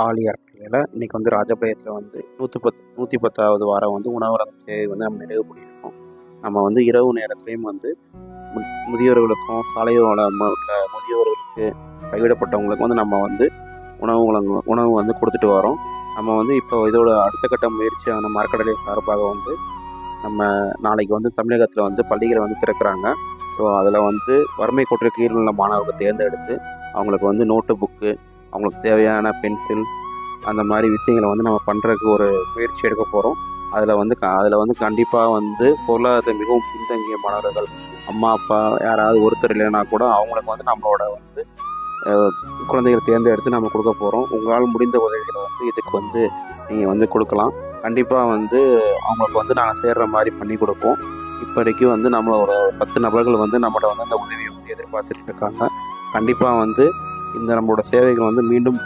ஆலி அறக்கட்டளையில் இன்றைக்கி வந்து ராஜபாளையத்தில் வந்து 110வது வாரம் வந்து உணவகம் சேவை வந்து நம்ம நிறைவு பண்ணியிருக்கோம். நம்ம வந்து இரவு நேரத்துலேயும் வந்து முதியோர்களுக்கும் சாலையோரம் உள்ள முதியோர்களுக்கு கைவிடப்பட்டவங்களுக்கு வந்து நம்ம வந்து உணவு வந்து கொடுத்துட்டு வரோம். நம்ம வந்து இப்போ இதோட அடுத்த கட்ட முயற்சியான மரக்கடலை சார்பாக வந்து நம்ம நாளைக்கு வந்து தமிழகத்தில் வந்து பள்ளிகளை வந்து திறக்கிறாங்க. ஸோ அதில் வந்து வறுமை கோட்டிற்கு கீழ் உள்ள மாணவர்களை தேர்ந்தெடுத்து அவங்களுக்கு வந்து நோட்டு புக்கு, அவங்களுக்கு தேவையான பென்சில், அந்த மாதிரி விஷயங்களை வந்து நம்ம பண்ணுறதுக்கு ஒரு முயற்சி எடுக்க போகிறோம். அதில் வந்து கண்டிப்பாக வந்து பொருளாதாரத்தை மிகவும் பின்தங்கிய மாணவர்கள், அம்மா அப்பா யாராவது ஒருத்தர் இல்லைன்னா கூட அவங்களுக்கு வந்து நம்மளோட வந்து குழந்தைகளை தேர்ந்தெடுத்து நம்ம கொடுக்க போகிறோம். உங்களால் முடிந்த உதவிகளை வந்து இதுக்கு வந்து நீங்கள் வந்து கொடுக்கலாம். கண்டிப்பாக வந்து அவங்களுக்கு வந்து நாங்கள் சேர்கிற மாதிரி பண்ணி கொடுப்போம். இப்போதைக்கு வந்து நம்மளோட 10 நபர்கள் வந்து நம்மளோட வந்து அந்த உதவியை வந்து எதிர்பார்த்துட்டு இருக்காங்க. கண்டிப்பாக வந்து இந்த நம்மளோட சேவைகள் வந்து மீண்டும்